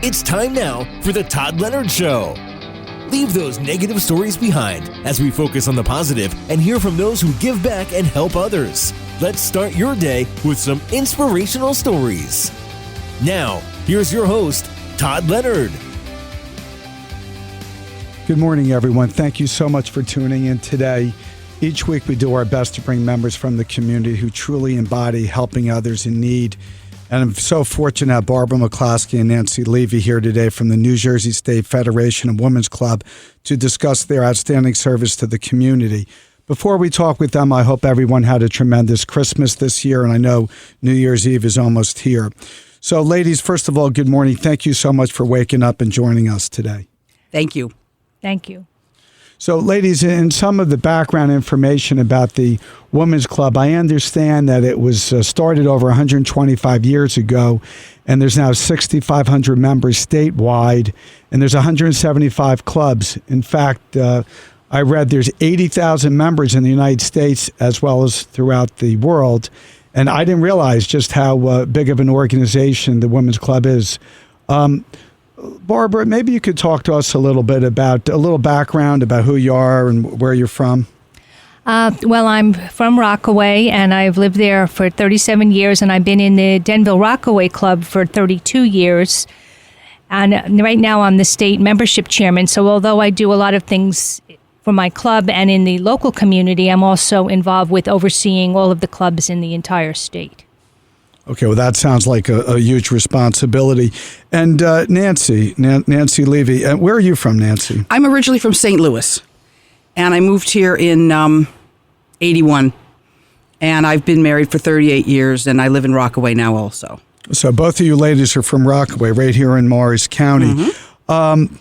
It's time now for the Todd Leonard Show. Leave those negative stories behind as we focus on the positive and hear from those who give back and help others. Let's start your day with some inspirational stories. Now, here's your host, Todd Leonard. Good morning, everyone. Thank you so much for tuning in today. Each week we do our best to bring members from the community who truly embody helping others in need. And I'm so fortunate to have Barbara McCloskey and Nancy Levy here today from the New Jersey State Federation of Women's Club to discuss their outstanding service to the community. Before we talk with them, I hope everyone had a tremendous Christmas this year, and I know New Year's Eve is almost here. So, ladies, first of all, good morning. Thank you so much for waking up and joining us today. Thank you. Thank you. So, ladies, in some of the background information about the Women's Club, I understand that it was started over 125 years ago, and there's now 6,500 members statewide, and there's 175 clubs. In fact, I read there's 80,000 members in the United States as well as throughout the world, and I didn't realize just how big of an organization the Women's Club is. Barbara, maybe you could talk to us a little bit about a little background about who you are and where you're from. Well, I'm from Rockaway, and I've lived there for 37 years, and I've been in the Denville Rockaway Club for 32 years. And right now I'm the state membership chairman, so although I do a lot of things for my club and in the local community, I'm also involved with overseeing all of the clubs in the entire state. Okay, well, that sounds like a huge responsibility. And Nancy Levy, where are you from, Nancy? I'm originally from St. Louis, and I moved here in 81, and I've been married for 38 years, and I live in Rockaway now also. So both of you ladies are from Rockaway, right here in Morris County. Mm-hmm.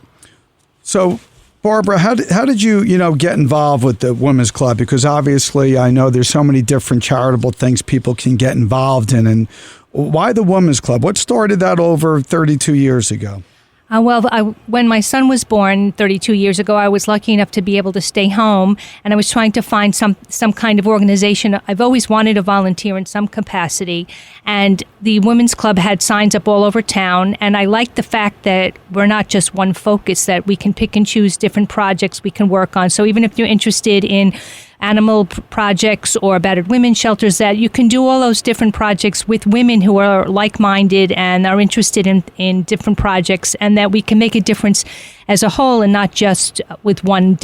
So, Barbara, how did you get involved with the Women's Club? Because obviously I know there's so many different charitable things people can get involved in. And why the Women's Club? What started that over 32 years ago? When my son was born 32 years ago, I was lucky enough to be able to stay home, and I was trying to find some kind of organization. I've always wanted to volunteer in some capacity, and the Women's Club had signs up all over town, and I liked the fact that we're not just one focus, that we can pick and choose different projects we can work on. So even if you're interested in animal projects or battered women's shelters, that you can do all those different projects with women who are like-minded and are interested in different projects, and that we can make a difference as a whole and not just with one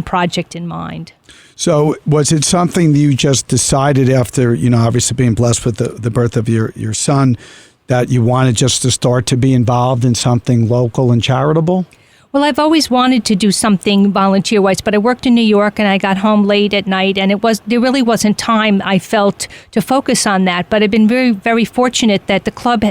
project in mind. So was it something that you just decided after, obviously being blessed with the birth of your son, that you wanted just to start to be involved in something local and charitable? Well, I've always wanted to do something volunteer-wise, but I worked in New York and I got home late at night, and there really wasn't time, I felt, to focus on that. But I've been very, very fortunate that the club,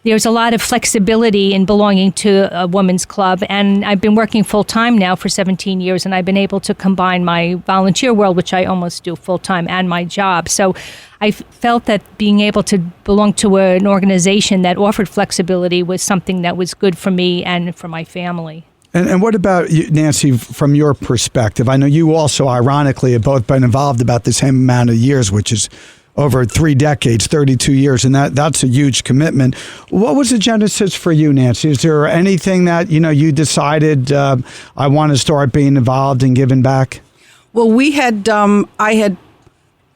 there's a lot of flexibility in belonging to a women's club, and I've been working full-time now for 17 years, and I've been able to combine my volunteer world, which I almost do full-time, and my job. So I felt that being able to belong to an organization that offered flexibility was something that was good for me and for my family. And what about you, Nancy, from your perspective? I know you also, ironically, have both been involved about the same amount of years, which is over 3 decades, 32 years, and that's a huge commitment. What was the genesis for you, Nancy? Is there anything that, you decided, I want to start being involved and giving back? Well, I had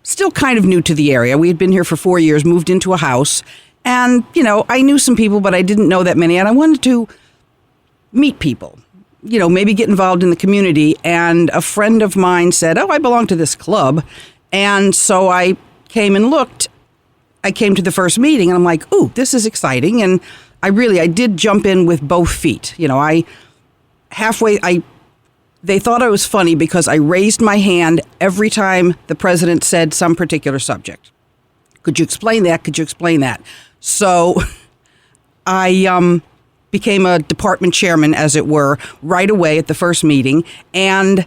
still kind of new to the area. We had been here for 4 years, moved into a house, and, I knew some people, but I didn't know that many, and I wanted to meet people, maybe get involved in the community. And a friend of mine said, I belong to this club. And so I came and looked. I came to the first meeting, and I'm like, ooh, this is exciting. And I did jump in with both feet. They thought I was funny because I raised my hand every time the president said some particular subject. Could you explain that? Could you explain that? So I became a department chairman, as it were, right away at the first meeting. And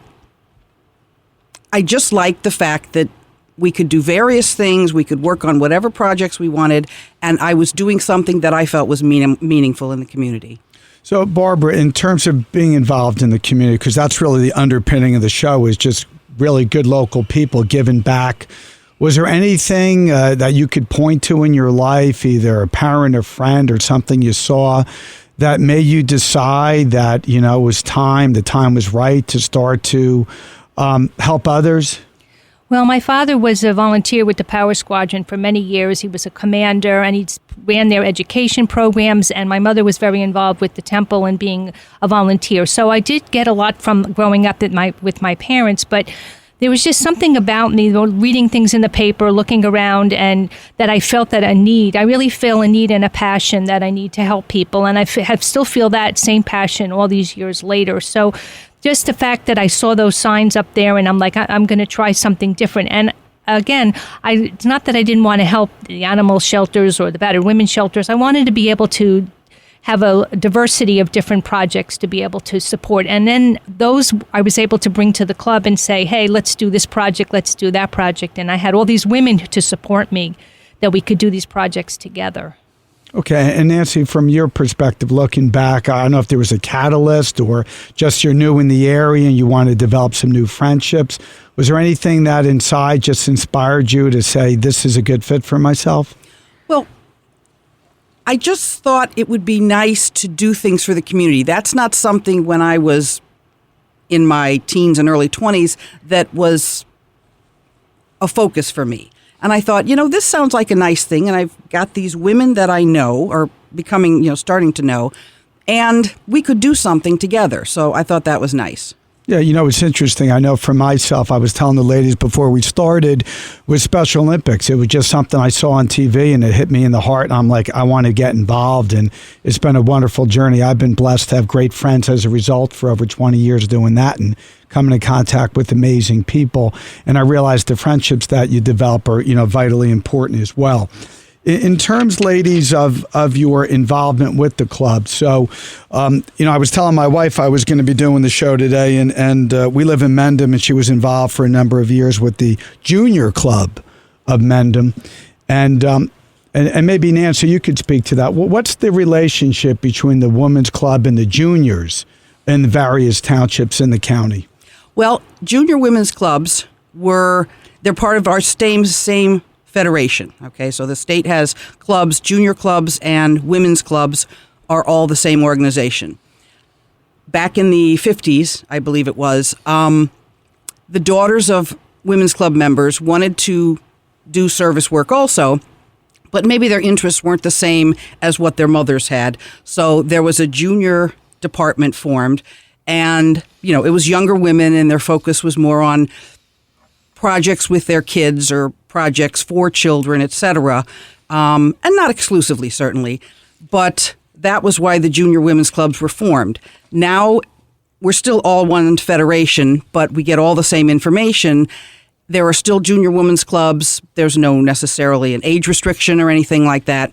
I just liked the fact that we could do various things. We could work on whatever projects we wanted. And I was doing something that I felt was meaningful in the community. So, Barbara, in terms of being involved in the community, because that's really the underpinning of the show, is just really good local people giving back. Was there anything that you could point to in your life, either a parent or friend or something you saw that made you decide that, it was the time was right to start to help others? Well, my father was a volunteer with the Power Squadron for many years. He was a commander, and he ran their education programs, and my mother was very involved with the temple and being a volunteer. So I did get a lot from growing up with my parents, but there was just something about me, reading things in the paper, looking around, and that I felt that I really feel a need and a passion that I need to help people, and I still feel that same passion all these years later. So just the fact that I saw those signs up there, and I'm like, I'm going to try something different. And again, it's not that I didn't want to help the animal shelters or the battered women's shelters. I wanted to be able to have a diversity of different projects to be able to support. And then those I was able to bring to the club and say, hey, let's do this project, let's do that project. And I had all these women to support me that we could do these projects together. Okay, and Nancy, from your perspective, looking back, I don't know if there was a catalyst or just you're new in the area and you want to develop some new friendships. Was there anything that inside just inspired you to say, this is a good fit for myself? Well, I just thought it would be nice to do things for the community. That's not something when I was in my teens and early 20s that was a focus for me. And I thought, this sounds like a nice thing. And I've got these women that I know are becoming, starting to know, and we could do something together. So I thought that was nice. Yeah, it's interesting. I know for myself, I was telling the ladies before we started with Special Olympics, it was just something I saw on TV and it hit me in the heart. And I'm like, I want to get involved. And it's been a wonderful journey. I've been blessed to have great friends as a result for over 20 years doing that and coming in contact with amazing people. And I realized the friendships that you develop are, vitally important as well. In terms, ladies, of your involvement with the club, so, I was telling my wife I was going to be doing the show today, and we live in Mendham, and she was involved for a number of years with the Junior Club of Mendham. And maybe, Nancy, you could speak to that. What's the relationship between the Women's Club and the juniors in the various townships in the county? Well, junior women's clubs they're part of our same federation. Okay, so the state has clubs, junior clubs and women's clubs are all the same organization. Back in the 50s, I believe it was, the daughters of women's club members wanted to do service work also, but maybe their interests weren't the same as what their mothers had. So there was a junior department formed, and it was younger women, and their focus was more on projects with their kids or projects for children, etc., and not exclusively, certainly, but that was why the junior women's clubs were formed. Now, we're still all one federation, but we get all the same information. There are still junior women's clubs. There's no necessarily an age restriction or anything like that.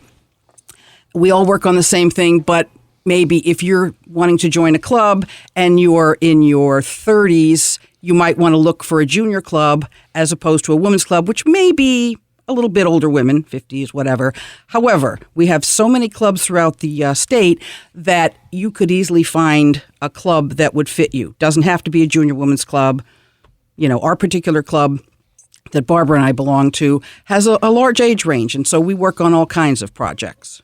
We all work on the same thing, but maybe if you're wanting to join a club and you're in your 30s, you might want to look for a junior club as opposed to a women's club, which may be a little bit older women, 50s, whatever. However, we have so many clubs throughout the state that you could easily find a club that would fit you. Doesn't have to be a junior women's club. Our particular club that Barbara and I belong to has a large age range, and so we work on all kinds of projects.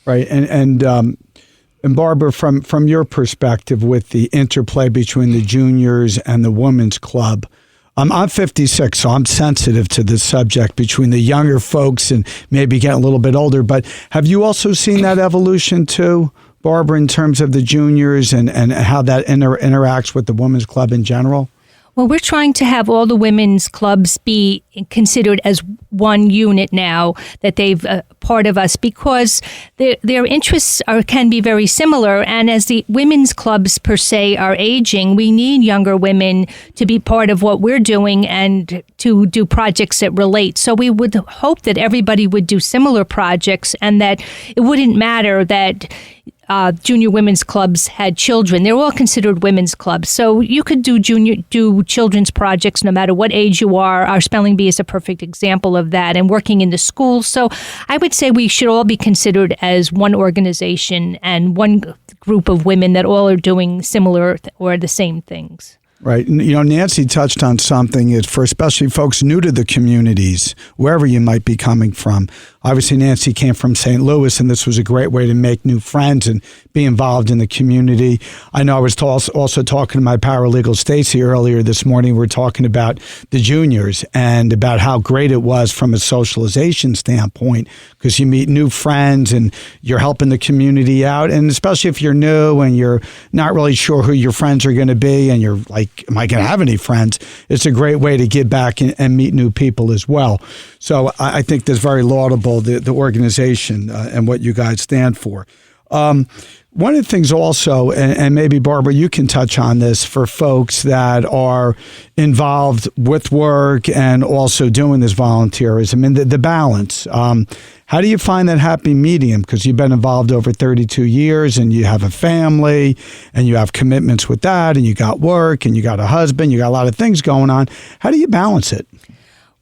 Right, and Barbara, from your perspective with the interplay between the juniors and the women's club, I'm 56, so I'm sensitive to this subject between the younger folks and maybe getting a little bit older. But have you also seen that evolution too, Barbara, in terms of the juniors and how that interacts with the women's club in general? Well, we're trying to have all the women's clubs be considered as one unit now, that they've part of us, because their interests can be very similar. And as the women's clubs per se are aging, we need younger women to be part of what we're doing and to do projects that relate. So we would hope that everybody would do similar projects and that it wouldn't matter that junior women's clubs had children. They're all considered women's clubs. So you could do children's projects no matter what age you are. Our spelling bee is a perfect example of that, and working in the schools. So I would say we should all be considered as one organization and one group of women that all are doing similar or the same things. Right. Nancy touched on something for especially folks new to the communities, wherever you might be coming from. Obviously, Nancy came from St. Louis, and this was a great way to make new friends and be involved in the community. I know I was also talking to my paralegal, Stacy, earlier this morning. We were talking about the juniors and about how great it was from a socialization standpoint, because you meet new friends and you're helping the community out. And especially if you're new and you're not really sure who your friends are going to be and you're like, am I going to have any friends? It's a great way to give back and meet new people as well. So I think that's very laudable, the organization and what you guys stand for. One of the things also, and maybe Barbara, you can touch on this for folks that are involved with work and also doing this volunteerism and the balance. How do you find that happy medium? Because you've been involved over 32 years and you have a family and you have commitments with that and you got work and you got a husband, you got a lot of things going on. How do you balance it?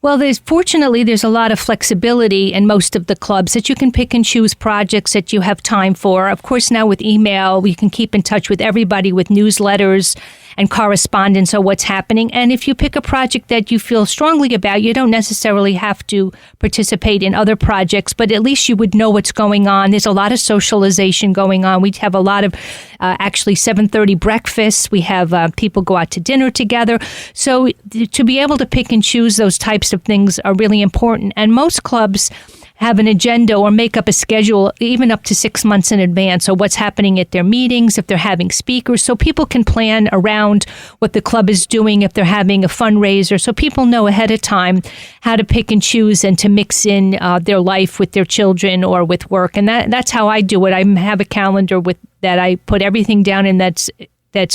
Well, fortunately, there's a lot of flexibility in most of the clubs that you can pick and choose projects that you have time for. Of course, now with email, we can keep in touch with everybody with newsletters and correspondence on what's happening. And if you pick a project that you feel strongly about, you don't necessarily have to participate in other projects, but at least you would know what's going on. There's a lot of socialization going on. We have a lot of actually 7:30 breakfasts. We have people go out to dinner together. So to be able to pick and choose those types of things are really important. And most clubs have an agenda or make up a schedule even up to 6 months in advance, or what's happening at their meetings, if they're having speakers, so people can plan around what the club is doing if they're having a fundraiser, so people know ahead of time how to pick and choose and to mix in their life with their children or with work. And that's how I do it. I have a calendar with that I put everything down in that's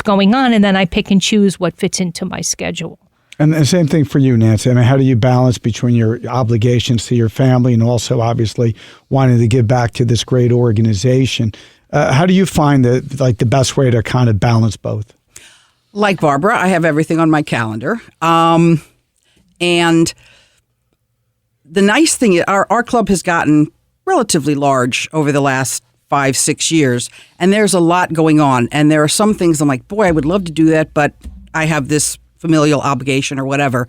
going on, and then I pick and choose what fits into my schedule. And the same thing for you, Nancy. I mean, how do you balance between your obligations to your family and also obviously wanting to give back to this great organization? How do you find the best way to kind of balance both? Like Barbara, I have everything on my calendar. And the nice thing is our club has gotten relatively large over the last 5-6 years, and there's a lot going on. And there are some things I'm like, boy, I would love to do that, but I have this familial obligation or whatever.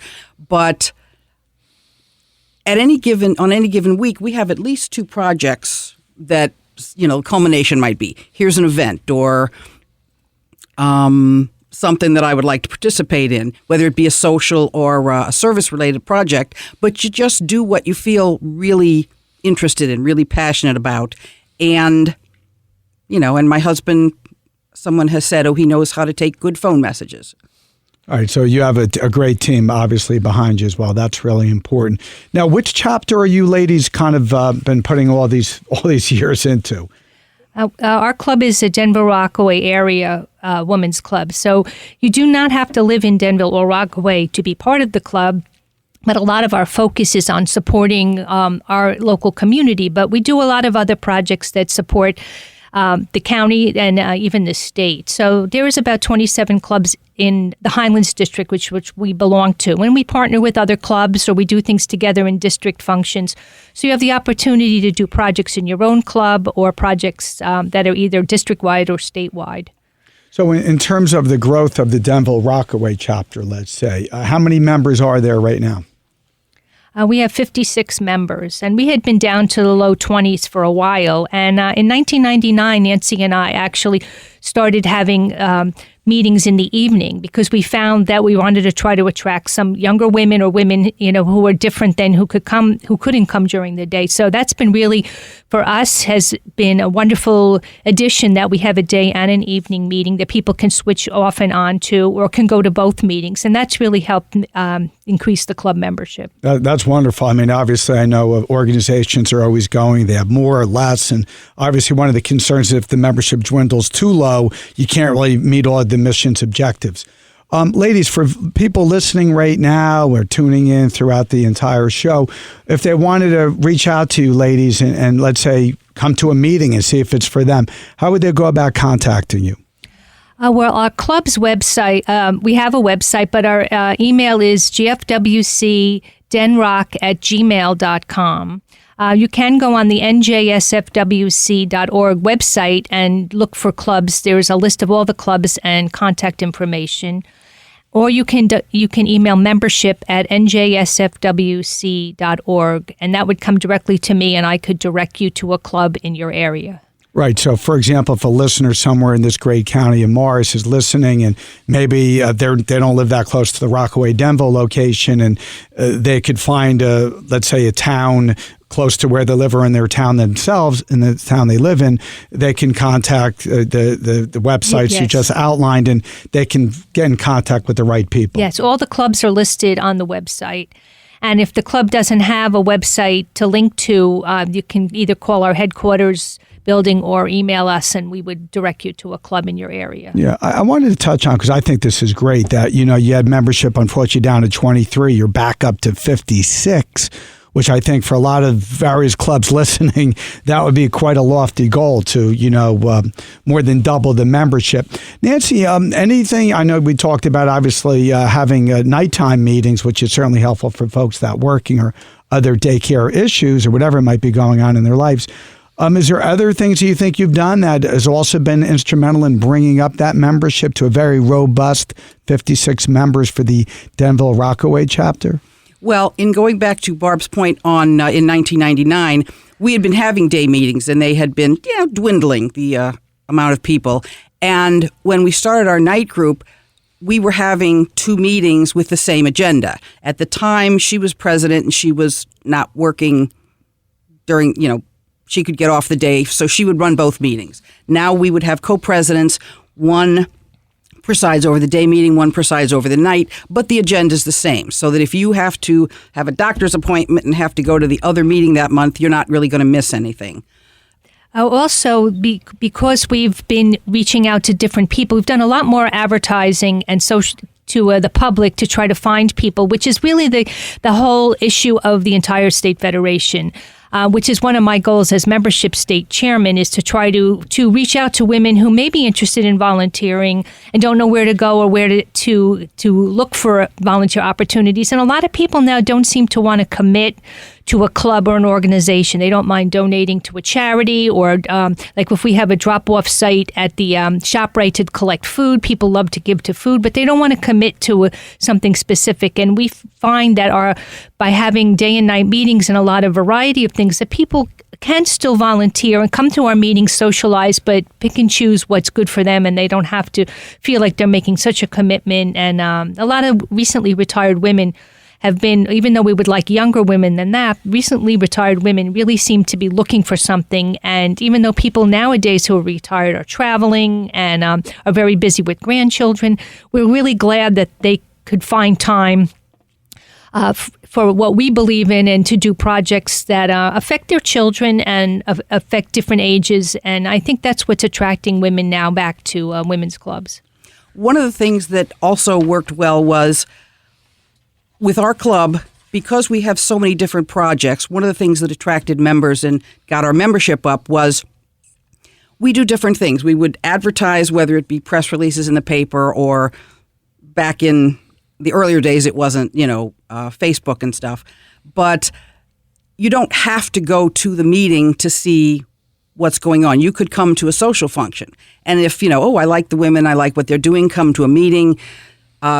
But on any given week, we have at least 2 projects that, culmination might be, here's an event or something that I would like to participate in, whether it be a social or a service-related project, but you just do what you feel really interested in, really passionate about. And, and my husband, someone has said, he knows how to take good phone messages. All right, so you have a great team, obviously, behind you as well. That's really important. Now, which chapter are you ladies kind of been putting all these years into? Our club is a Denver Rockaway area women's club. So you do not have to live in Denville or Rockaway to be part of the club. But a lot of our focus is on supporting our local community. But we do a lot of other projects that support the county and even the state. So there is about 27 clubs in the Highlands District, which we belong to. And we partner with other clubs, or we do things together in district functions. So you have the opportunity to do projects in your own club or projects that are either district-wide or statewide. So in terms of the growth of the Denville Rockaway chapter, let's say, how many members are there right now? We have 56 members, and we had been down to the low 20s for a while. And in 1999, Nancy and I actually started having meetings in the evening because we found that we wanted to try to attract some younger women or women, who are different than who couldn't come during the day. So that's been really, for us, has been a wonderful addition that we have a day and an evening meeting that people can switch off and on to, or can go to both meetings. And that's really helped increase the club membership. That's wonderful. I mean, obviously, I know organizations are always going, they have more or less. And obviously, one of the concerns is if the membership dwindles too low, you can't really meet all the mission's objectives. Ladies, for people listening right now or tuning in throughout the entire show, if they wanted to reach out to you ladies and let's say come to a meeting and see if it's for them, how would they go about contacting you? Well, our club's website, we have a website, but our email is gfwcdenrock@gmail.com. You can go on the njsfwc.org website and look for clubs. There's a list of all the clubs and contact information. Or you can email membership@njsfwc.org, and that would come directly to me, and I could direct you to a club in your area. Right. So, for example, if a listener somewhere in this great county of Morris is listening, and maybe they don't live that close to the Rockaway-Denville location, and they could find, let's say, a town close to where they live or in their town themselves, in the town they live in, they can contact the websites you just outlined, and they can get in contact with the right people. Yes, all the clubs are listed on the website. And if the club doesn't have a website to link to, you can either call our headquarters building or email us, and we would direct you to a club in your area. Yeah, I wanted to touch on, because I think this is great, that, you had membership, unfortunately, down to 23. You're back up to 56, which I think for a lot of various clubs listening, that would be quite a lofty goal to, more than double the membership. Nancy, anything, I know we talked about obviously having nighttime meetings, which is certainly helpful for folks that working or other daycare issues or whatever might be going on in their lives. Is there other things that you think you've done that has also been instrumental in bringing up that membership to a very robust 56 members for the Denville Rockaway chapter? Well, in going back to Barb's point on in 1999, we had been having day meetings, and they had been dwindling, the amount of people. And when we started our night group, we were having 2 meetings with the same agenda. At the time, she was president, and she was not working during, she could get off the day, so she would run both meetings. Now we would have co-presidents, one presides over the day meeting, one presides over the night, but the agenda is the same. So that if you have to have a doctor's appointment and have to go to the other meeting that month, you're not really going to miss anything. Also, because we've been reaching out to different people, we've done a lot more advertising and social to the public to try to find people, which is really the whole issue of the entire state federation. Which is one of my goals as membership state chairman, is to try to reach out to women who may be interested in volunteering and don't know where to go or where to look for volunteer opportunities. And a lot of people now don't seem to want to commit to a club or an organization. They don't mind donating to a charity, or like if we have a drop-off site at the ShopRite to collect food, people love to give to food, but they don't want to commit to something specific. And we find that by having day and night meetings and a lot of variety of things, that people can still volunteer and come to our meetings, socialize, but pick and choose what's good for them, and they don't have to feel like they're making such a commitment. And a lot of recently retired women have been, even though we would like younger women than that, recently retired women really seem to be looking for something. And even though people nowadays who are retired are traveling and are very busy with grandchildren, we're really glad that they could find time for what we believe in, and to do projects that affect their children and affect different ages. And I think that's what's attracting women now back to women's clubs. One of the things that also worked well was with our club, because we have so many different projects, one of the things that attracted members and got our membership up was we do different things. We would advertise, whether it be press releases in the paper, or back in the earlier days, it wasn't, Facebook and stuff. But you don't have to go to the meeting to see what's going on. You could come to a social function. And if, I like the women, I like what they're doing, come to a meeting,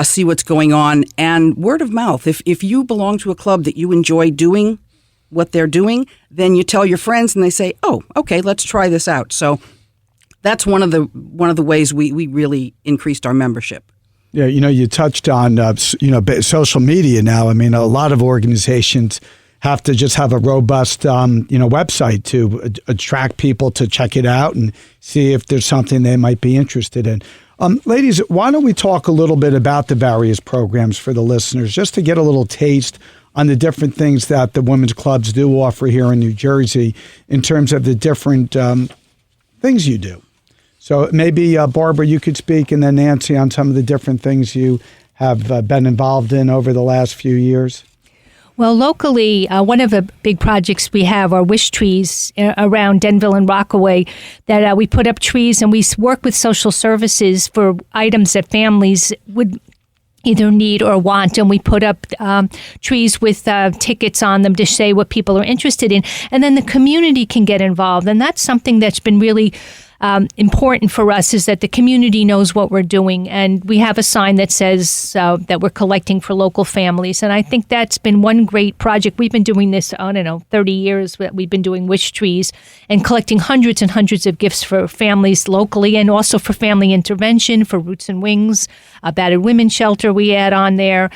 see what's going on. And word of mouth, if you belong to a club that you enjoy doing what they're doing, then you tell your friends and they say, oh, okay, let's try this out. So that's one of the ways we really increased our membership. Yeah, you touched on, social media now. I mean, a lot of organizations have to just have a robust, website to attract people to check it out and see if there's something they might be interested in. Ladies, why don't we talk a little bit about the various programs for the listeners, just to get a little taste on the different things that the women's clubs do offer here in New Jersey in terms of the different things you do. So maybe, Barbara, you could speak, and then Nancy on some of the different things you have been involved in over the last few years. Well, locally, one of the big projects we have are wish trees around Denville and Rockaway, that we put up trees, and we work with social services for items that families would either need or want, and we put up trees with tickets on them to say what people are interested in, and then the community can get involved. And that's something that's been really important for us is that the community knows what we're doing. And we have a sign that says that we're collecting for local families. And I think that's been one great project. We've been doing this, 30 years that we've been doing wish trees and collecting hundreds and hundreds of gifts for families locally and also for family intervention, for Roots and Wings, a battered women's shelter we add on there.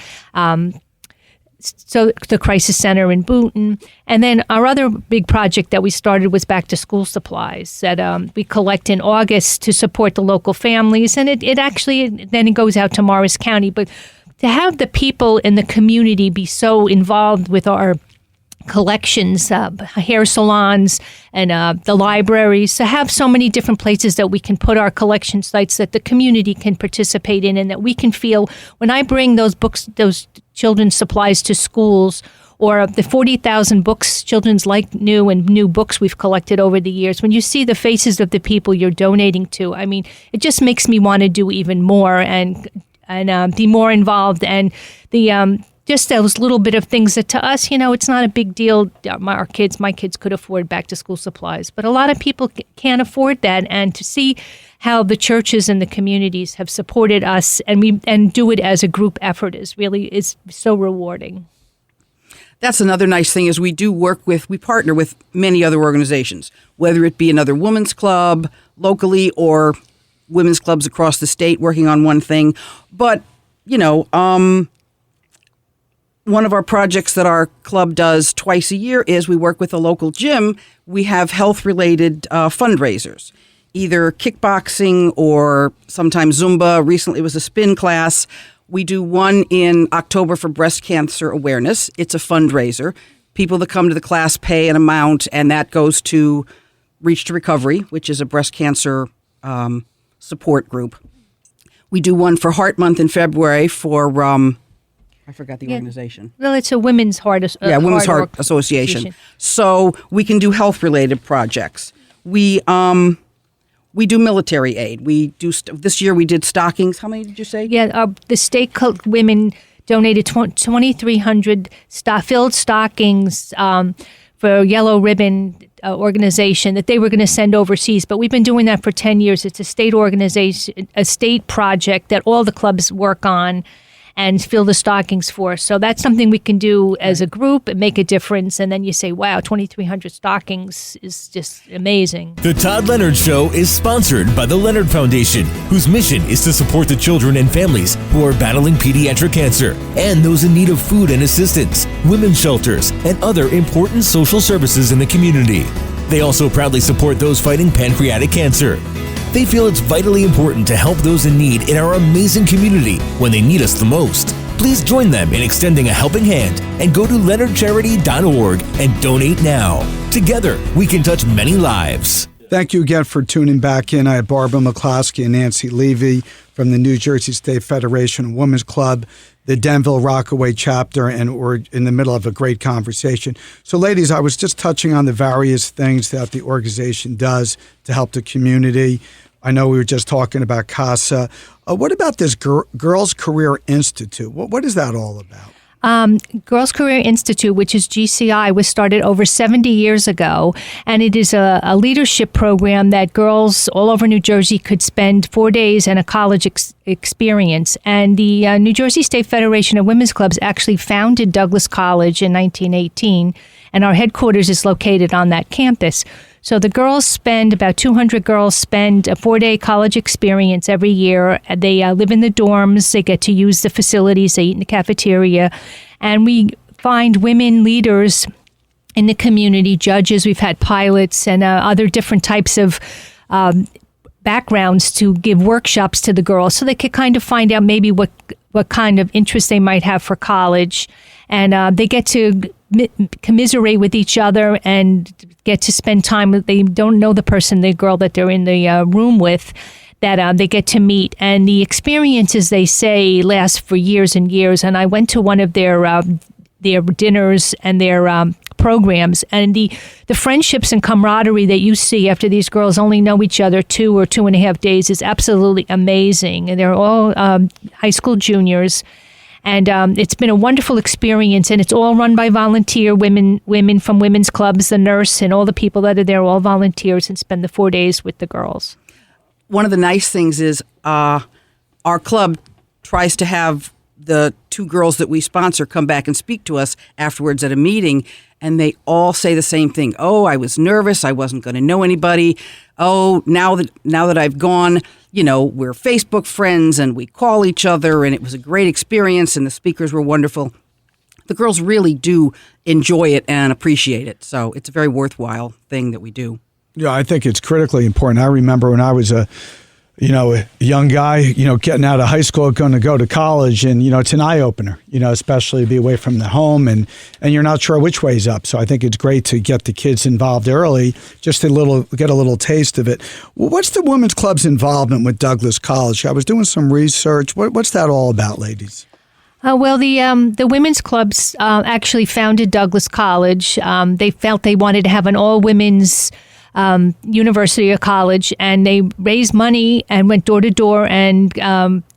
So the Crisis Center in Boonton. And then our other big project that we started was back to school supplies that we collect in August to support the local families. And it actually, then it goes out to Morris County. But to have the people in the community be so involved with our collections, hair salons and the libraries, to have so many different places that we can put our collection sites that the community can participate in and that we can feel when I bring those books, those children's supplies to schools, or the 40,000 books, children's like new and new books we've collected over the years, when you see the faces of the people you're donating to, I mean, it just makes me want to do even more and be more involved. And the just those little bit of things that to us, it's not a big deal. My kids could afford back to school supplies, but a lot of people can't afford that. And to see how the churches and the communities have supported us and do it as a group effort is so rewarding. That's another nice thing is we partner with many other organizations, whether it be another women's club locally or women's clubs across the state working on one thing. But, one of our projects that our club does twice a year is we work with a local gym. We have health-related fundraisers, either kickboxing or sometimes Zumba. Recently it was a spin class. We do one in October for breast cancer awareness. It's a fundraiser. People that come to the class pay an amount, and that goes to Reach to Recovery, which is a breast cancer support group. We do one for Heart Month in February for I forgot the organization. Well, it's a Women's Heart Association. Women's Heart Association. So we can do health-related projects. We do military aid. We do this year we did stockings. How many did you say? Yeah, the state women donated 2,300 filled stockings for Yellow Ribbon organization that they were going to send overseas. But we've been doing that for 10 years. It's a state organization, a state project that all the clubs work on and fill the stockings for. So that's something we can do as a group and make a difference. And then you say, wow, 2,300 stockings is just amazing. The Todd Leonard Show is sponsored by the Leonard Foundation, whose mission is to support the children and families who are battling pediatric cancer and those in need of food and assistance, women's shelters, and other important social services in the community. They also proudly support those fighting pancreatic cancer. They feel it's vitally important to help those in need in our amazing community when they need us the most. Please join them in extending a helping hand and go to leonardcharity.org and donate now. Together, we can touch many lives. Thank you again for tuning back in. I have Barbara McCloskey and Nancy Levy from the New Jersey State Federation of Women's Club, the Denville Rockaway Chapter, and we're in the middle of a great conversation. So, ladies, I was just touching on the various things that the organization does to help the community. I know we were just talking about CASA. What about this Girls Career Institute? What is that all about? Girls Career Institute, which is GCI, was started over 70 years ago, and it is a leadership program that girls all over New Jersey could spend 4 days in a college experience. And the New Jersey State Federation of Women's Clubs actually founded Douglas College in 1918, and our headquarters is located on that campus. So the girls about 200 girls spend a 4-day college experience every year. They live in the dorms. They get to use the facilities. They eat in the cafeteria. And we find women leaders in the community, judges. We've had pilots and other different types of backgrounds to give workshops to the girls so they could kind of find out maybe what kind of interest they might have for college. And they get to commiserate with each other and get to spend time with, they don't know the girl that they're in the room with, that they get to meet. And the experiences, they say, last for years and years. And I went to one of their dinners and their programs, and the friendships and camaraderie that you see after these girls only know each other 2 or 2.5 days is absolutely amazing. And they're all high school juniors. And it's been a wonderful experience, and it's all run by volunteer women from women's clubs, the nurse, and all the people that are there, all volunteers, and spend the 4 days with the girls. One of the nice things is our club tries to have the 2 girls that we sponsor come back and speak to us afterwards at a meeting, and they all say the same thing. Oh, I was nervous. I wasn't going to know anybody. Oh, now that I've gone, we're Facebook friends and we call each other, and it was a great experience, and the speakers were wonderful. The girls really do enjoy it and appreciate it, so it's a very worthwhile thing that we do. Yeah, I think it's critically important. I remember when I was a young guy, getting out of high school, going to go to college, and, it's an eye-opener, especially to be away from the home, and you're not sure which way's up. So I think it's great to get the kids involved early, just to get a little taste of it. Well, what's the Women's Club's involvement with Douglas College? I was doing some research. What's that all about, ladies? Well, the women's clubs actually founded Douglas College. They felt they wanted to have an all-women's university or college, and they raised money and went door to door and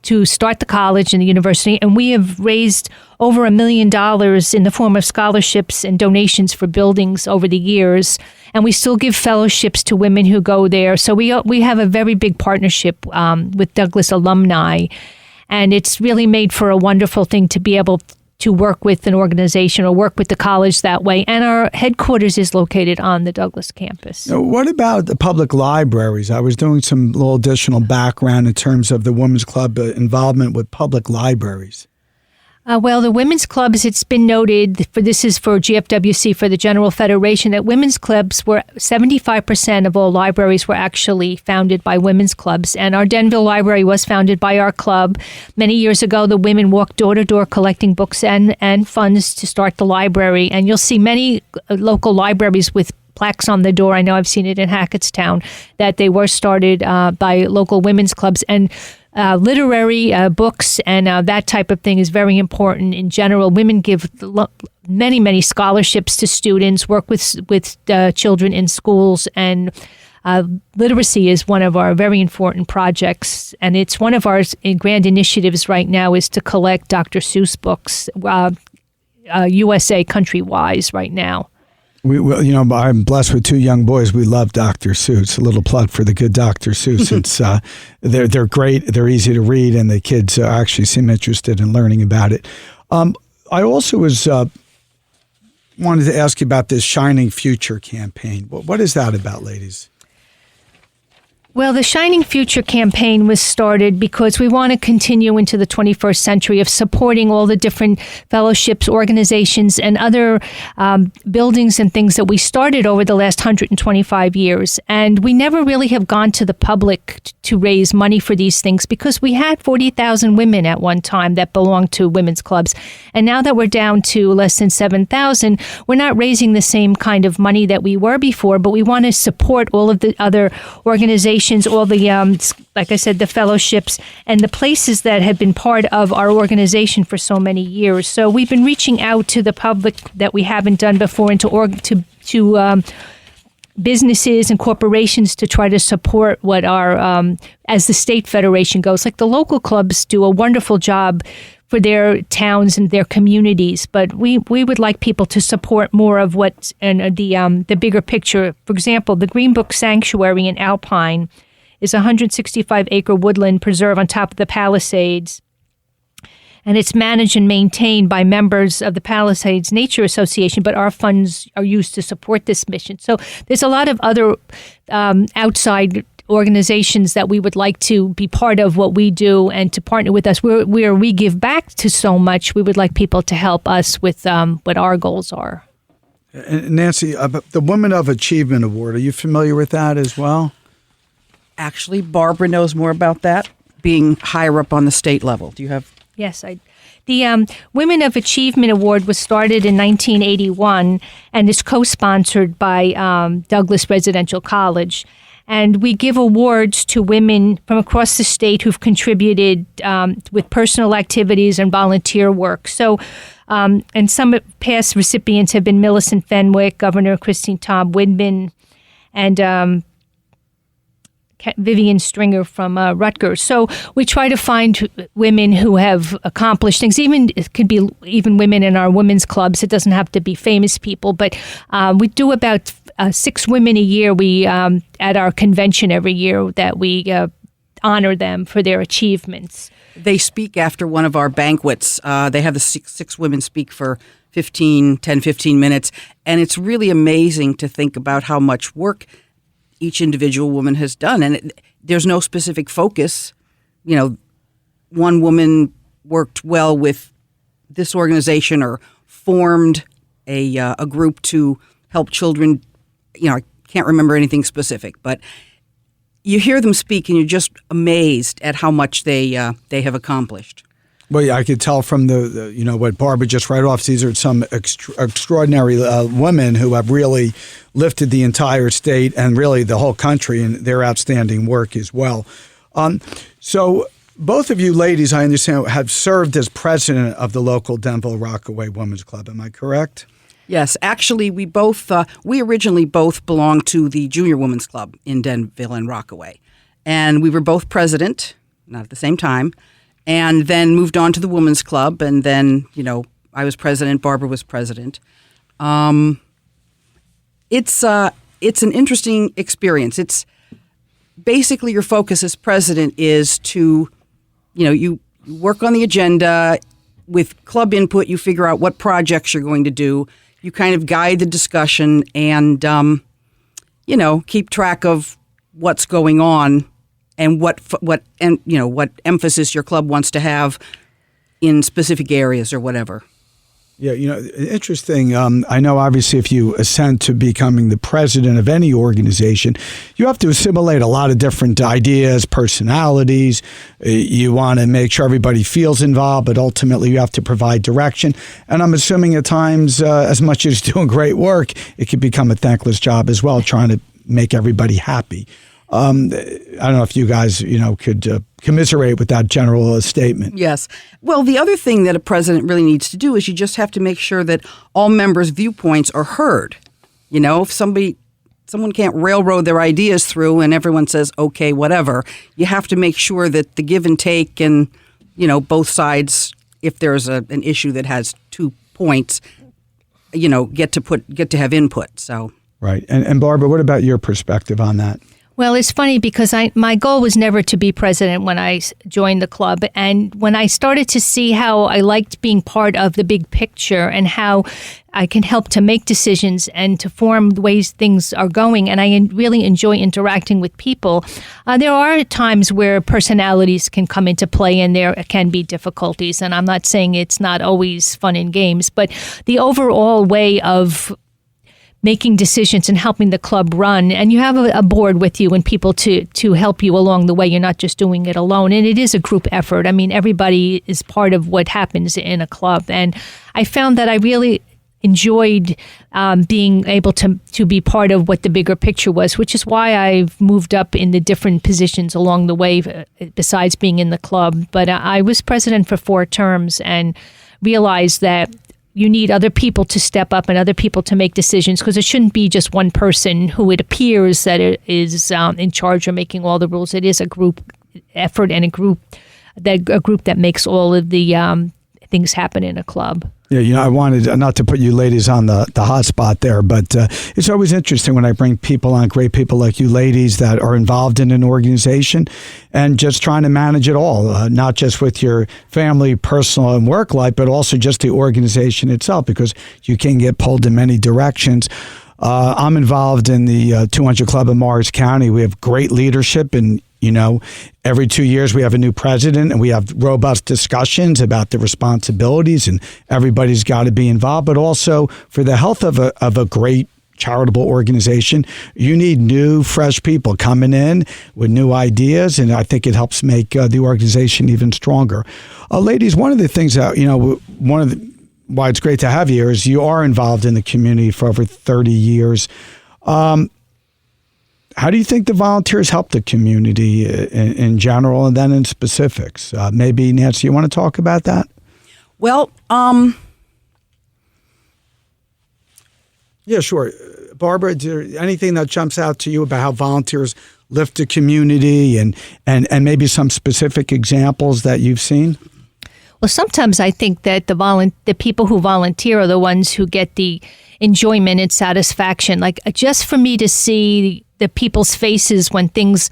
to start the college and the university. And we have raised over $1 million in the form of scholarships and donations for buildings over the years. And we still give fellowships to women who go there. So we have a very big partnership with Douglas alumni. And it's really made for a wonderful thing to be able to work with an organization or work with the college that way. And our headquarters is located on the Douglas campus. Now, what about the public libraries? I was doing some little additional background in terms of the Women's Club involvement with public libraries. Well, the women's clubs, it's been noted, this is for GFWC, for the General Federation, that women's clubs were 75% of all libraries were actually founded by women's clubs. And our Denville Library was founded by our club. Many years ago, the women walked door to door collecting books and funds to start the library. And you'll see many local libraries with plaques on the door. I know I've seen it in Hackettstown, that they were started by local women's clubs. And literary books and that type of thing is very important in general. Women give many scholarships to students, work with children in schools, and literacy is one of our very important projects. And it's one of our grand initiatives right now is to collect Dr. Seuss books, USA country-wise right now. I'm blessed with 2 young boys. We love Dr. Seuss. A little plug for the good Dr. Seuss. It's they're great. They're easy to read, and the kids actually seem interested in learning about it. I also wanted to ask you about this Shining Future campaign. What is that about, ladies? Well, the Shining Future campaign was started because we want to continue into the 21st century of supporting all the different fellowships, organizations, and other buildings and things that we started over the last 125 years. And we never really have gone to the public to raise money for these things because we had 40,000 women at one time that belonged to women's clubs. And now that we're down to less than 7,000, we're not raising the same kind of money that we were before, but we want to support all of the other organizations, all the, like I said, the fellowships and the places that have been part of our organization for so many years. So we've been reaching out to the public that we haven't done before and to businesses and corporations to try to support what our, as the state federation goes. Like the local clubs do a wonderful job for their towns and their communities, but we would like people to support more of what's in the bigger picture. For example, the Green Book Sanctuary in Alpine is a 165-acre woodland preserve on top of the Palisades, and it's managed and maintained by members of the Palisades Nature Association, but our funds are used to support this mission. So there's a lot of other outside organizations that we would like to be part of what we do and to partner with us. Where we give back to so much, we would like people to help us with what our goals are. And Nancy, the Women of Achievement Award, are you familiar with that as well? Actually, Barbara knows more about that, being higher up on the state level. Do you have? Yes, the Women of Achievement Award was started in 1981 and is co-sponsored by Douglas Residential College. And we give awards to women from across the state who've contributed with personal activities and volunteer work. So, and some past recipients have been Millicent Fenwick, Governor Christine Todd Widman, and Vivian Stringer from Rutgers. So we try to find women who have accomplished things. It could be even women in our women's clubs. It doesn't have to be famous people, but we do about 6 women a year. We at our convention every year that we honor them for their achievements. They speak after one of our banquets. They have the six women speak for 10, 15 minutes. And it's really amazing to think about how much work each individual woman has done. And there's no specific focus. You know, one woman worked well with this organization or formed a group to help children. You know, I can't remember anything specific, but you hear them speak and you're just amazed at how much they have accomplished. Well, yeah, I could tell from the what Barbara just read off. These are some extraordinary women who have really lifted the entire state and really the whole country in their outstanding work as well. So both of you ladies, I understand, have served as president of the local Denville Rockaway Women's Club. Am I correct? Yes, actually, we originally both belonged to the Junior Women's Club in Denville and Rockaway, and we were both president, not at the same time, and then moved on to the Women's Club, and then I was president, Barbara was president. It's an interesting experience. It's basically your focus as president is to, you work on the agenda with club input. You figure out what projects you're going to do. You kind of guide the discussion and, keep track of what's going on and what emphasis your club wants to have in specific areas or whatever. Yeah, interesting. I know obviously if you ascend to becoming the president of any organization, you have to assimilate a lot of different ideas, personalities. You want to make sure everybody feels involved, but ultimately you have to provide direction. And I'm assuming at times, as much as doing great work, it could become a thankless job as well, trying to make everybody happy. I don't know if you guys, could commiserate with that general statement. Yes. Well, the other thing that a president really needs to do is you just have to make sure that all members' viewpoints are heard. If someone can't railroad their ideas through and everyone says, okay, whatever, you have to make sure that the give and take and, both sides, if there's an issue that has 2 points, get to have input. So. Right. And Barbara, what about your perspective on that? Well, it's funny because my goal was never to be president when I joined the club. And when I started to see how I liked being part of the big picture and how I can help to make decisions and to form the ways things are going, and I really enjoy interacting with people, there are times where personalities can come into play and there can be difficulties. And I'm not saying it's not always fun and games, but the overall way of making decisions and helping the club run, and you have a board with you and people to help you along the way. You're not just doing it alone, and it is a group effort. I mean, everybody is part of what happens in a club, and I found that I really enjoyed being able to be part of what the bigger picture was, which is why I've moved up in the different positions along the way besides being in the club. But I was president for 4 terms and realized that you need other people to step up and other people to make decisions, because it shouldn't be just one person who it appears that it is in charge of making all the rules. It is a group effort and a group that makes all of the things happen in a club. Yeah, I wanted not to put you ladies on the hot spot there, but it's always interesting when I bring people on, great people like you ladies that are involved in an organization and just trying to manage it all, not just with your family, personal, and work life, but also just the organization itself, because you can get pulled in many directions. I'm involved in the 200 Club of Morris County. We have great leadership, and every 2 years we have a new president, and we have robust discussions about the responsibilities, and everybody's got to be involved. But also for the health of a great charitable organization, you need new, fresh people coming in with new ideas, and I think it helps make the organization even stronger. Ladies, one of the things that why it's great to have you here is you are involved in the community for over 30 years. How do you think the volunteers help the community in general and then in specifics? Maybe, Nancy, you want to talk about that? Well, yeah, sure. Barbara, is there anything that jumps out to you about how volunteers lift the community and maybe some specific examples that you've seen? Well, sometimes I think that the people who volunteer are the ones who get the enjoyment and satisfaction. Like, just for me to see the people's faces when things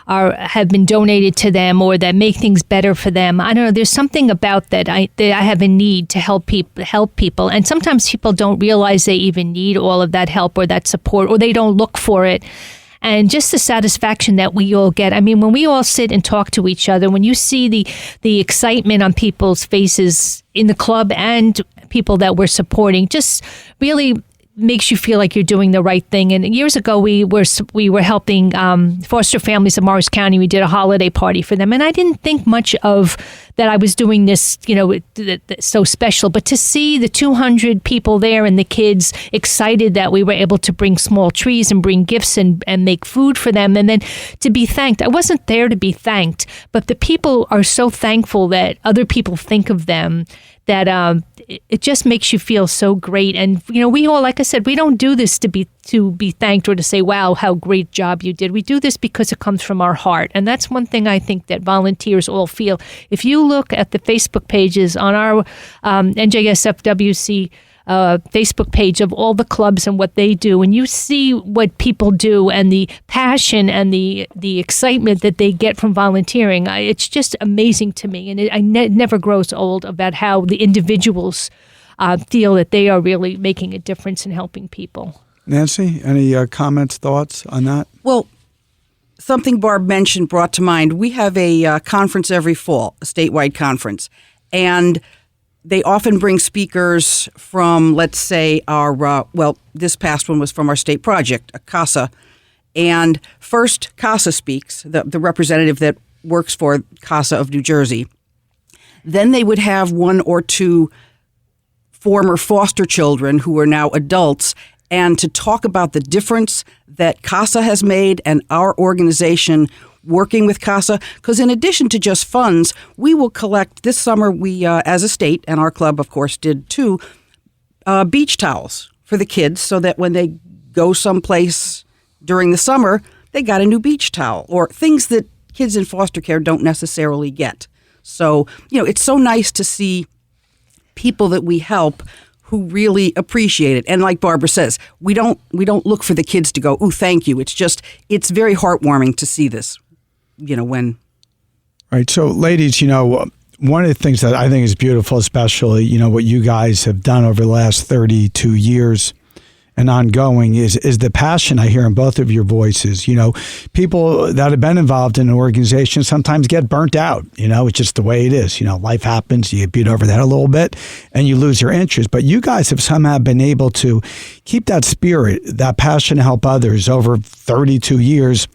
have been donated to them or that make things better for them. I don't know. There's something about that I have a need to help people. And sometimes people don't realize they even need all of that help or that support, or they don't look for it. And just the satisfaction that we all get. I mean, when we all sit and talk to each other, when you see the excitement on people's faces in the club and people that we're supporting, just really makes you feel like you're doing the right thing. And years ago, we were helping foster families in Morris County. We did a holiday party for them, and I didn't think much of that I was doing this, so special. But to see the 200 people there and the kids excited that we were able to bring small trees and bring gifts and make food for them, and then to be thanked. I wasn't there to be thanked, but the people are so thankful that other people think of them, that it just makes you feel so great. And we all, like I said, we don't do this to be thanked or to say, wow, how great job you did. We do this because it comes from our heart. And that's one thing I think that volunteers all feel. If you look at the Facebook pages on our NJSFWC Facebook page of all the clubs and what they do, and you see what people do and the passion and the excitement that they get from volunteering, it's just amazing to me. And it never grows old about how the individuals feel that they are really making a difference in helping people. Nancy, any comments, thoughts on that? Well, something Barb mentioned brought to mind. We have a conference every fall, a statewide conference, and they often bring speakers from, let's say, this past one was from our state project, CASA. And first, CASA speaks, the representative that works for CASA of New Jersey. Then they would have one or two former foster children who are now adults, and to talk about the difference that CASA has made and our organization working with CASA, because in addition to just funds, we will collect, this summer we, as a state, and our club, of course, did too, beach towels for the kids so that when they go someplace during the summer, they got a new beach towel, or things that kids in foster care don't necessarily get. So, it's so nice to see people that we help who really appreciate it. And like Barbara says, we don't look for the kids to go, "Ooh, thank you." It's very heartwarming to see this. When. Right. So, ladies, one of the things that I think is beautiful, especially, what you guys have done over the last 32 years and ongoing is the passion I hear in both of your voices. People that have been involved in an organization sometimes get burnt out. It's just the way it is. Life happens. You get beat over the head a little bit and you lose your interest. But you guys have somehow been able to keep that spirit, that passion to help others over 32 years.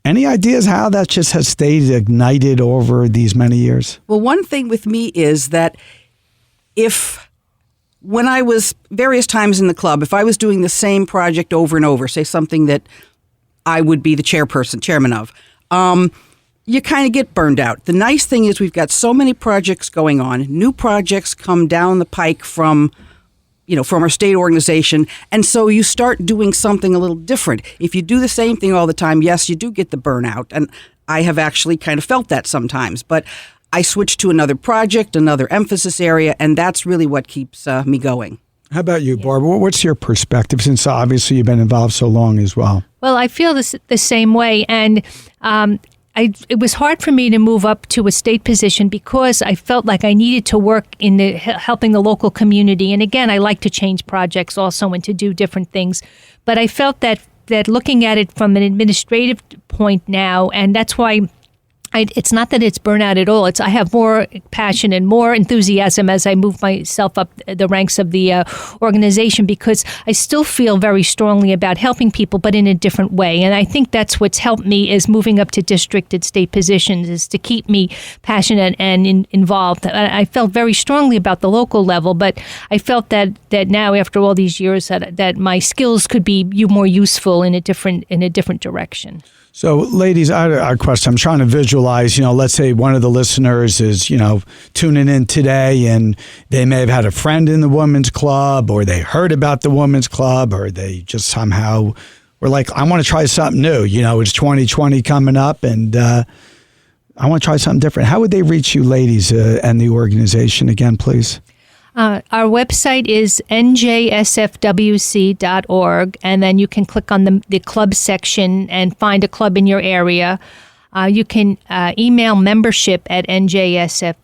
Any ideas how that just has stayed ignited over these many years? Well, one thing with me is that when I was various times in the club, if I was doing the same project over and over, say something that I would be the chairman of, you kind of get burned out. The nice thing is we've got so many projects going on. New projects come down the pike from our state organization. And so you start doing something a little different. If you do the same thing all the time, yes, you do get the burnout. And I have actually kind of felt that sometimes. But I switch to another project, another emphasis area, and that's really what keeps me going. How about you, Barbara? What's your perspective, since obviously you've been involved so long as well? Well, I feel the same way. And it was hard for me to move up to a state position because I felt like I needed to work in helping the local community. And again, I like to change projects also and to do different things. But I felt that looking at it from an administrative point now, and that's why it's not that it's burnout at all. I have more passion and more enthusiasm as I move myself up the ranks of the organization, because I still feel very strongly about helping people, but in a different way. And I think that's what's helped me is moving up to district and state positions, is to keep me passionate and involved. I felt very strongly about the local level, but I felt that now, after all these years, that my skills could be more useful in a different direction. So, ladies, I have a question. I'm trying to visualize, let's say one of the listeners is, tuning in today, and they may have had a friend in the women's club, or they heard about the women's club, or they just somehow were like, I want to try something new. It's 2020 coming up, and I want to try something different. How would they reach you ladies and the organization again, please? Our website is njsfwc.org, and then you can click on the club section and find a club in your area. You can email membership at njsfwc.org,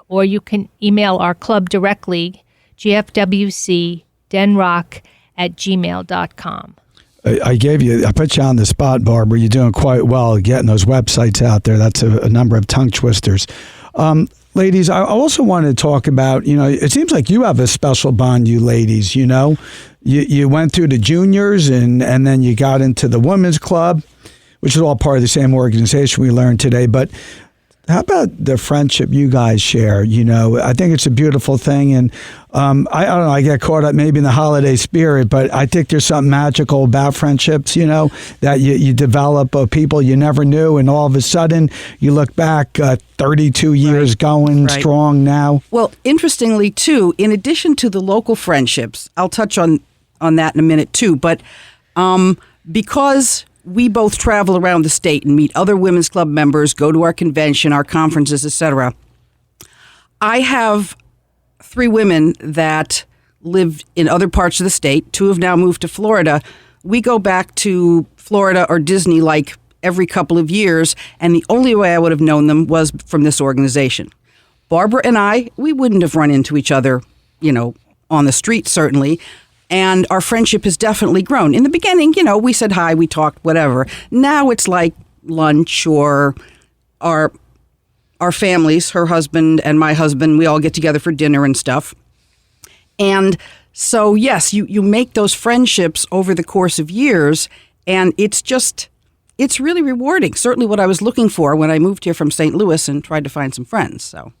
or you can email our club directly, gfwcdenrock@gmail.com. I put you on the spot, Barbara. You're doing quite well getting those websites out there. That's a number of tongue twisters. Ladies, I also want to talk about, it seems like you have a special bond, you ladies, You went through the juniors and then you got into the women's club, which is all part of the same organization we learned today. But how about the friendship you guys share? I think it's a beautiful thing. And I don't know, I get caught up maybe in the holiday spirit, but I think there's something magical about friendships, that you develop people you never knew. And all of a sudden you look back 32 years going strong now. Well, interestingly, too, in addition to the local friendships, I'll touch on that in a minute, too. But because we both travel around the state and meet other women's club members, go to our convention, our conferences, etc. I have 3 women that live in other parts of the state. 2 have now moved to Florida. We go back to Florida or Disney like every couple of years, and the only way I would have known them was from this organization. Barbara and I, we wouldn't have run into each other, on the street, certainly. And our friendship has definitely grown. In the beginning, we said hi, we talked, whatever. Now it's like lunch, or our families, her husband and my husband, we all get together for dinner and stuff. And so, yes, you make those friendships over the course of years, and it's really rewarding. Certainly what I was looking for when I moved here from St. Louis and tried to find some friends, so.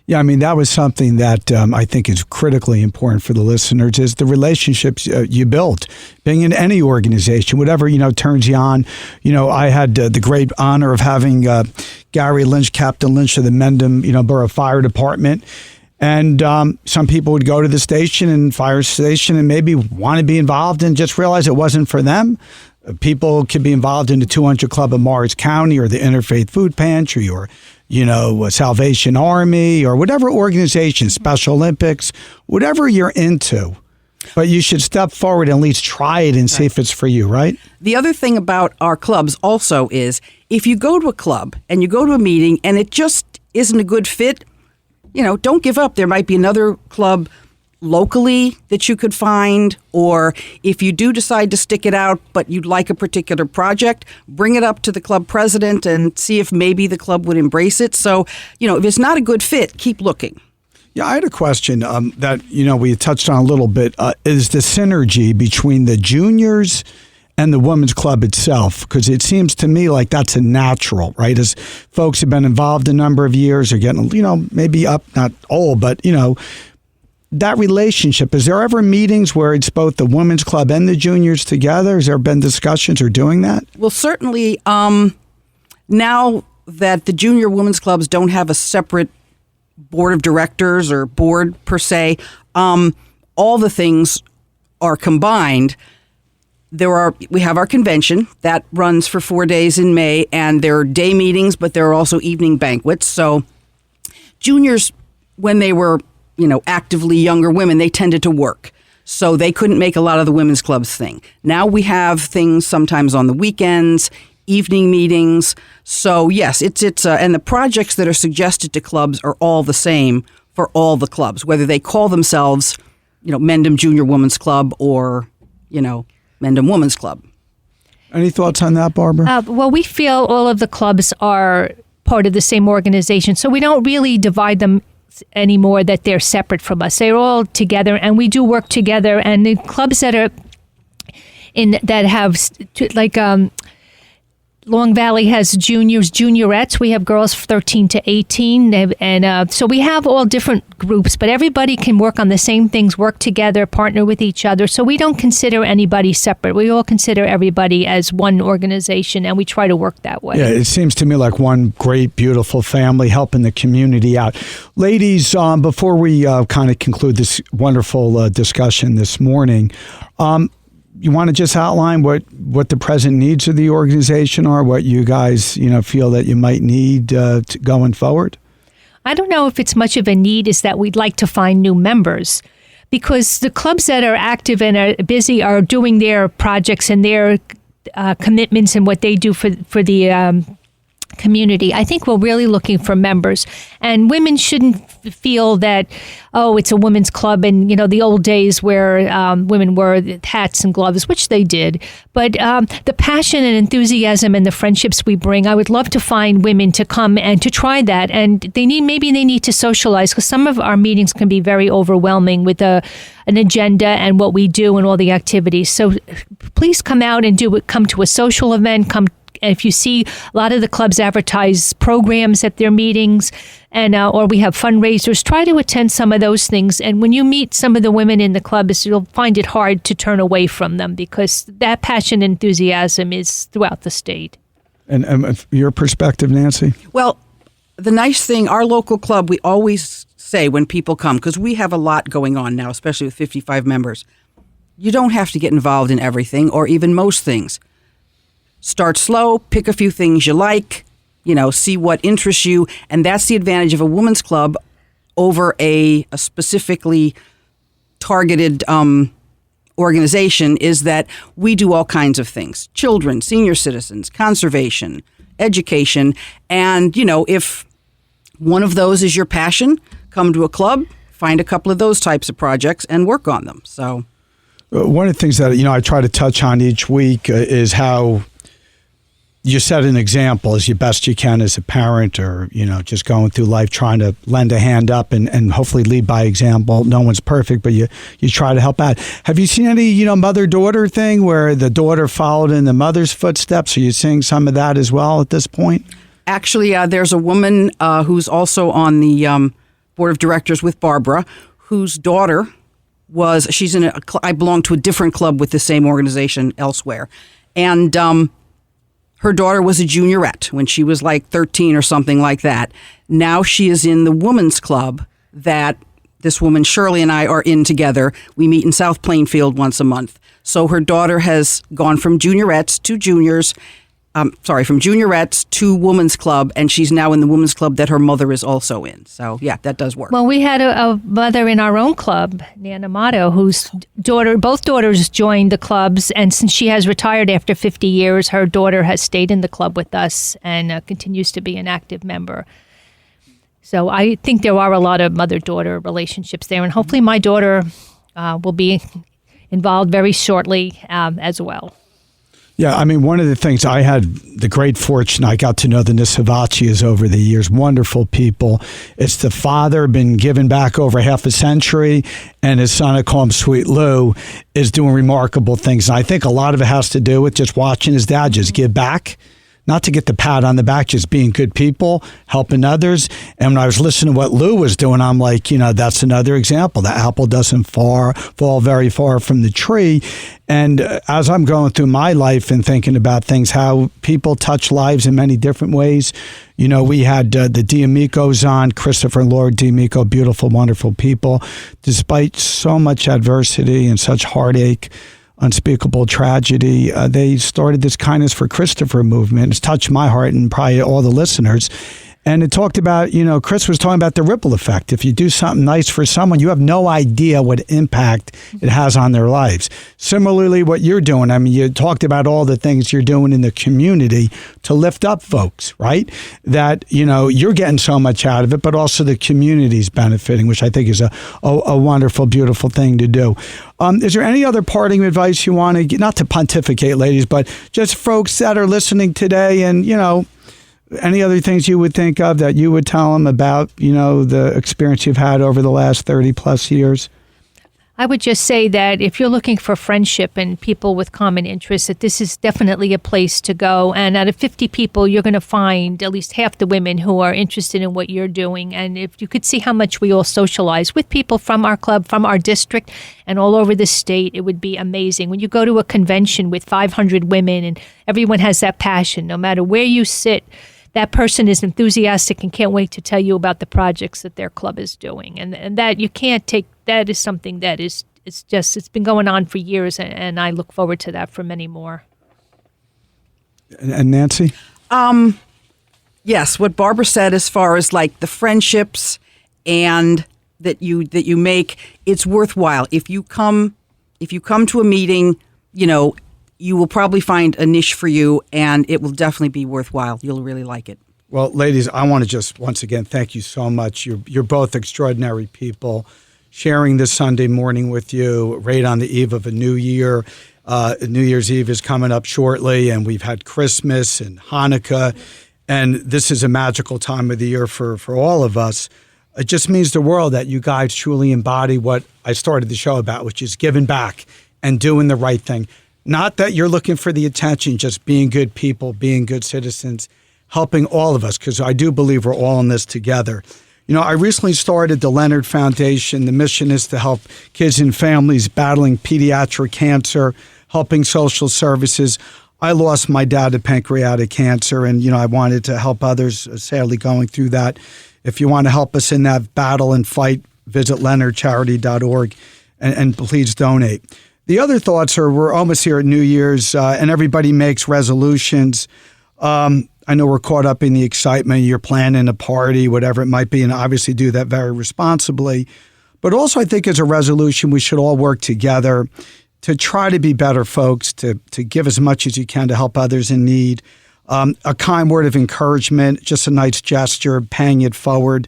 Yeah, that was something that I think is critically important for the listeners, is the relationships you build. Being in any organization, whatever, turns you on. I had the great honor of having Gary Lynch, Captain Lynch of the Mendham, Borough Fire Department. And some people would go to the station and fire station and maybe want to be involved and just realize it wasn't for them. People could be involved in the 200 Club of Morris County or the Interfaith Food Pantry or Salvation Army or whatever organization, Special Olympics, whatever you're into. But you should step forward and at least try it and see if it's for you, right? The other thing about our clubs also is if you go to a club and you go to a meeting and it just isn't a good fit, don't give up. There might be another club locally that you could find, or if you do decide to stick it out but you'd like a particular project, bring it up to the club president and see if maybe the club would embrace it. So, if it's not a good fit, keep looking. Yeah, I had a question that, we touched on a little bit, is the synergy between the juniors and the women's club itself, because it seems to me like that's a natural, right? As folks have been involved a number of years, are getting, maybe up, not old, but, that relationship, is there ever meetings where it's both the women's club and the juniors together? Has there been discussions or doing that? Well, certainly now that the junior women's clubs don't have a separate board of directors or board per se, all the things are combined. We have our convention that runs for 4 days in May, and there are day meetings, but there are also evening banquets. So juniors, when they were actively younger women, they tended to work. So they couldn't make a lot of the women's clubs thing. Now we have things sometimes on the weekends, evening meetings. So yes, it's and the projects that are suggested to clubs are all the same for all the clubs, whether they call themselves, Mendham Junior Women's Club or, Mendham Women's Club. Any thoughts on that, Barbara? Well, we feel all of the clubs are part of the same organization, so we don't really divide them anymore, that they're separate from us. They're all together, and we do work together. And the clubs that are Long Valley has juniors, juniorettes. We have girls 13 to 18. And so we have all different groups, but everybody can work on the same things, work together, partner with each other. So we don't consider anybody separate. We all consider everybody as one organization, and we try to work that way. Yeah, it seems to me like one great, beautiful family helping the community out. Ladies, before we kind of conclude this wonderful discussion this morning, you want to just outline what the present needs of the organization are, what you guys, feel that you might need going forward? I don't know if it's much of a need, is that we'd like to find new members, because the clubs that are active and are busy are doing their projects and their commitments and what they do for the community. I think we're really looking for members, and women shouldn't feel that, oh, it's a women's club and, the old days where women wore hats and gloves, which they did. But the passion and enthusiasm and the friendships we bring, I would love to find women to come and to try that. And maybe they need to socialize, because some of our meetings can be very overwhelming with an agenda and what we do and all the activities. So please come out and come to a social event, if you see a lot of the clubs advertise programs at their meetings, and or we have fundraisers, try to attend some of those things. And when you meet some of the women in the clubs, you'll find it hard to turn away from them, because that passion and enthusiasm is throughout the state. And your perspective, Nancy? Well, the nice thing, our local club, we always say when people come, because we have a lot going on now, especially with 55 members, you don't have to get involved in everything or even most things. Start slow, pick a few things you like, see what interests you. And that's the advantage of a women's club over a specifically targeted organization, is that we do all kinds of things. Children, senior citizens, conservation, education. And, if one of those is your passion, come to a club, find a couple of those types of projects and work on them. So one of the things that, I try to touch on each week is how you set an example as best you can as a parent, or, just going through life trying to lend a hand up and hopefully lead by example. No one's perfect, but you try to help out. Have you seen any, mother-daughter thing where the daughter followed in the mother's footsteps? Are you seeing some of that as well at this point? Actually, there's a woman who's also on the board of directors with Barbara, whose daughter she's in I belong to a different club with the same organization elsewhere. And her daughter was a juniorette when she was like 13 or something like that. Now she is in the women's club that this woman, Shirley, and I are in together. We meet in South Plainfield once a month. So her daughter has gone from juniorettes to juniors, from juniorettes to women's club, and she's now in the women's club that her mother is also in. So, yeah, that does work. Well, we had a mother in our own club, Nan Amato, whose both daughters joined the clubs, and since she has retired after 50 years, her daughter has stayed in the club with us and continues to be an active member. So I think there are a lot of mother-daughter relationships there, and hopefully my daughter will be involved very shortly as well. Yeah, one of the things, I had the great fortune, I got to know the Nisavachias over the years, wonderful people. It's the father, been given back over half a century, and his son, I call him Sweet Lou, is doing remarkable things. And I think a lot of it has to do with just watching his dad just give back. Not to get the pat on the back, just being good people, helping others. And when I was listening to what Lou was doing, I'm like, that's another example. The apple doesn't fall very far from the tree. And as I'm going through my life and thinking about things, how people touch lives in many different ways. We had the D'Amicos on, Christopher and Laura D'Amico, beautiful, wonderful people. Despite so much adversity and such heartache, unspeakable tragedy, they started this Kindness for Christopher movement. It's touched my heart and probably all the listeners. And it talked about, Chris was talking about the ripple effect. If you do something nice for someone, you have no idea what impact it has on their lives. Similarly, what you're doing, you talked about all the things you're doing in the community to lift up folks, right? That, you're getting so much out of it, but also the community's benefiting, which I think is a wonderful, beautiful thing to do. Is there any other parting advice you want to get, not to pontificate, ladies, but just folks that are listening today and, any other things you would think of that you would tell them about, the experience you've had over the last 30 plus years? I would just say that if you're looking for friendship and people with common interests, that this is definitely a place to go. And out of 50 people, you're going to find at least half the women who are interested in what you're doing. And if you could see how much we all socialize with people from our club, from our district, and all over the state, it would be amazing. When you go to a convention with 500 women and everyone has that passion, no matter where you sit, that person is enthusiastic and can't wait to tell you about the projects that their club is doing. And that you can't take, that is something that is it's been going on for years, and I look forward to that for many more. And Nancy? Yes, what Barbara said as far as like the friendships and that you make, it's worthwhile. If you come to a meeting, you will probably find a niche for you, and it will definitely be worthwhile. You'll really like it. Well, ladies, I want to just once again thank you so much. You're both extraordinary people. Sharing this Sunday morning with you right on the eve of a new year. New Year's Eve is coming up shortly, and we've had Christmas and Hanukkah, and this is a magical time of the year for all of us. It just means the world that you guys truly embody what I started the show about, which is giving back and doing the right thing. Not that you're looking for the attention, just being good people, being good citizens, helping all of us, because I do believe we're all in this together. I recently started the Leonard Foundation. The mission is to help kids and families battling pediatric cancer, helping social services. I lost my dad to pancreatic cancer, and, I wanted to help others sadly going through that. If you want to help us in that battle and fight, visit leonardcharity.org and please donate. The other thoughts are we're almost here at New Year's, and everybody makes resolutions. I know we're caught up in the excitement. You're planning a party, whatever it might be, and obviously do that very responsibly. But also I think as a resolution, we should all work together to try to be better folks, to give as much as you can to help others in need. A kind word of encouragement, just a nice gesture, paying it forward.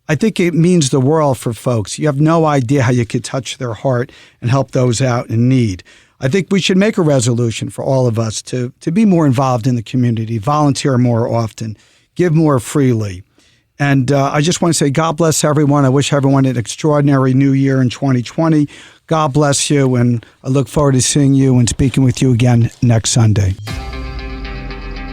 I think it means the world for folks. You have no idea how you could touch their heart and help those out in need. I think we should make a resolution for all of us to be more involved in the community, volunteer more often, give more freely. And I just want to say God bless everyone. I wish everyone an extraordinary new year in 2020. God bless you, and I look forward to seeing you and speaking with you again next Sunday.